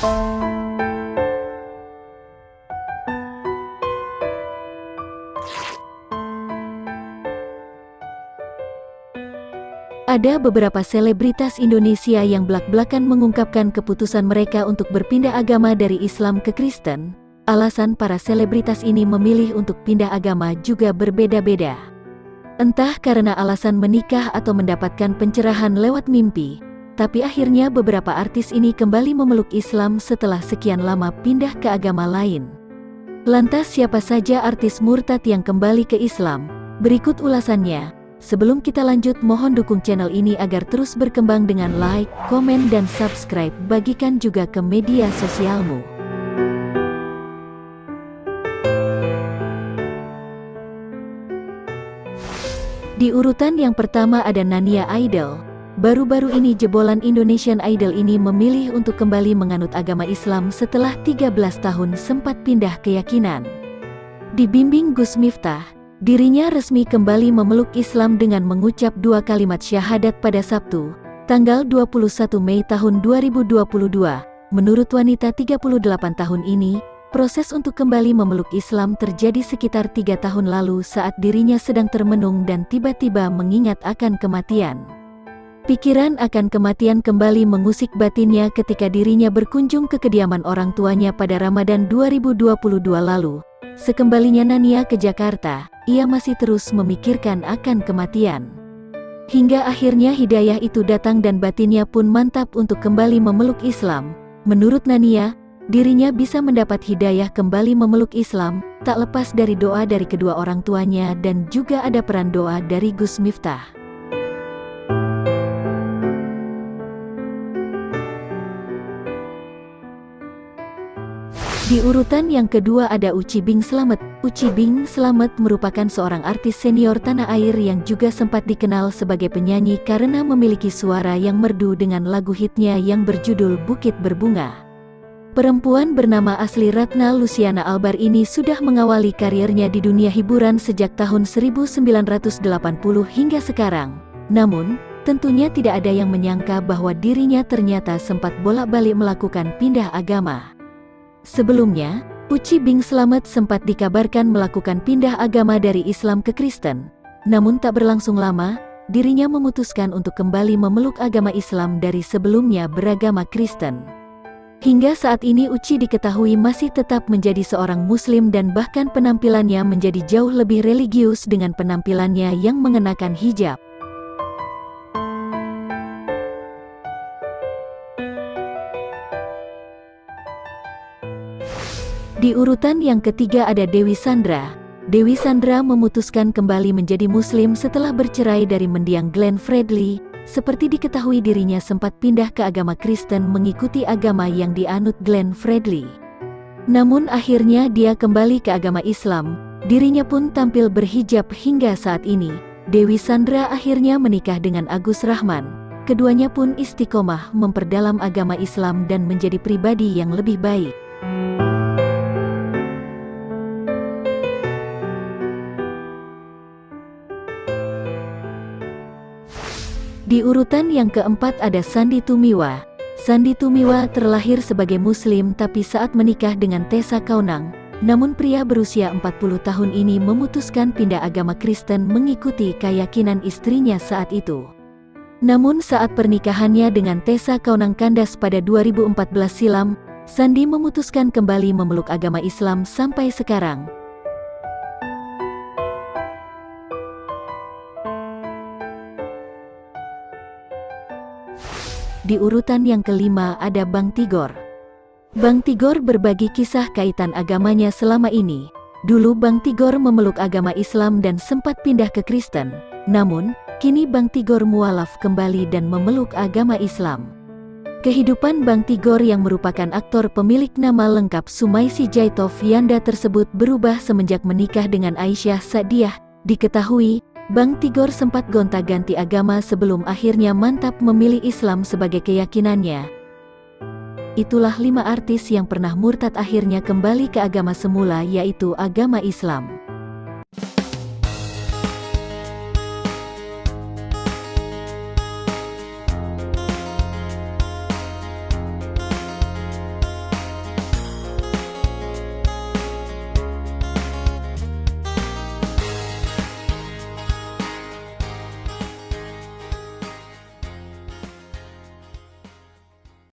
Ada beberapa selebritas Indonesia yang blak-blakan mengungkapkan keputusan mereka untuk berpindah agama dari Islam ke Kristen. Alasan para selebritas ini memilih untuk pindah agama juga berbeda-beda. Entah karena alasan menikah atau mendapatkan pencerahan lewat mimpi, tapi akhirnya beberapa artis ini kembali memeluk Islam setelah sekian lama pindah ke agama lain. Lantas siapa saja artis murtad yang kembali ke Islam? Berikut ulasannya. Sebelum kita lanjut, mohon dukung channel ini agar terus berkembang dengan like, komen, dan subscribe. Bagikan juga ke media sosialmu. Di urutan yang pertama ada Nania Idol. Baru-baru ini jebolan Indonesian Idol ini memilih untuk kembali menganut agama Islam setelah 13 tahun sempat pindah keyakinan. Dibimbing Gus Miftah, dirinya resmi kembali memeluk Islam dengan mengucap 2 kalimat syahadat pada Sabtu, tanggal 21 Mei tahun 2022. Menurut wanita 38 tahun ini, proses untuk kembali memeluk Islam terjadi sekitar 3 tahun lalu saat dirinya sedang termenung dan tiba-tiba mengingat akan kematian. Pikiran akan kematian kembali mengusik batinnya ketika dirinya berkunjung ke kediaman orang tuanya pada Ramadan 2022 lalu. Sekembalinya Nania ke Jakarta, ia masih terus memikirkan akan kematian. Hingga akhirnya hidayah itu datang dan batinnya pun mantap untuk kembali memeluk Islam. Menurut Nania, dirinya bisa mendapat hidayah kembali memeluk Islam, tak lepas dari doa dari kedua orang tuanya dan juga ada peran doa dari Gus Miftah. Di urutan yang kedua ada Uci Bing Slamet. Uci Bing Slamet merupakan seorang artis senior tanah air yang juga sempat dikenal sebagai penyanyi karena memiliki suara yang merdu dengan lagu hitnya yang berjudul Bukit Berbunga. Perempuan bernama asli Ratna Luciana Albar ini sudah mengawali karirnya di dunia hiburan sejak tahun 1980 hingga sekarang. Namun, tentunya tidak ada yang menyangka bahwa dirinya ternyata sempat bolak-balik melakukan pindah agama. Sebelumnya, Uci Bing Slamet sempat dikabarkan melakukan pindah agama dari Islam ke Kristen. Namun tak berlangsung lama, dirinya memutuskan untuk kembali memeluk agama Islam dari sebelumnya beragama Kristen. Hingga saat ini Uci diketahui masih tetap menjadi seorang Muslim dan bahkan penampilannya menjadi jauh lebih religius dengan penampilannya yang mengenakan hijab. Di urutan yang ketiga ada Dewi Sandra. Dewi Sandra memutuskan kembali menjadi Muslim setelah bercerai dari mendiang Glenn Fredly. Seperti diketahui dirinya sempat pindah ke agama Kristen mengikuti agama yang dianut Glenn Fredly. Namun akhirnya dia kembali ke agama Islam. Dirinya pun tampil berhijab hingga saat ini. Dewi Sandra akhirnya menikah dengan Agus Rahman. Keduanya pun istiqomah memperdalam agama Islam dan menjadi pribadi yang lebih baik. Di urutan yang keempat ada Sandy Tumiwa. Sandy Tumiwa terlahir sebagai Muslim tapi saat menikah dengan Tessa Kaunang. Namun pria berusia 40 tahun ini memutuskan pindah agama Kristen mengikuti keyakinan istrinya saat itu. Namun saat pernikahannya dengan Tessa Kaunang kandas pada 2014 silam, Sandy memutuskan kembali memeluk agama Islam sampai sekarang. Di urutan yang kelima ada Bang Tigor. Bang Tigor berbagi kisah kaitan agamanya selama ini. Dulu Bang Tigor memeluk agama Islam dan sempat pindah ke Kristen. Namun, kini Bang Tigor mualaf kembali dan memeluk agama Islam. Kehidupan Bang Tigor yang merupakan aktor pemilik nama lengkap Sumaisi Jaitov Yanda tersebut berubah semenjak menikah dengan Aisyah Sa'diyah. Diketahui, Bang Tigor sempat gonta-ganti agama sebelum akhirnya mantap memilih Islam sebagai keyakinannya. Itulah 5 artis yang pernah murtad akhirnya kembali ke agama semula, yaitu agama Islam.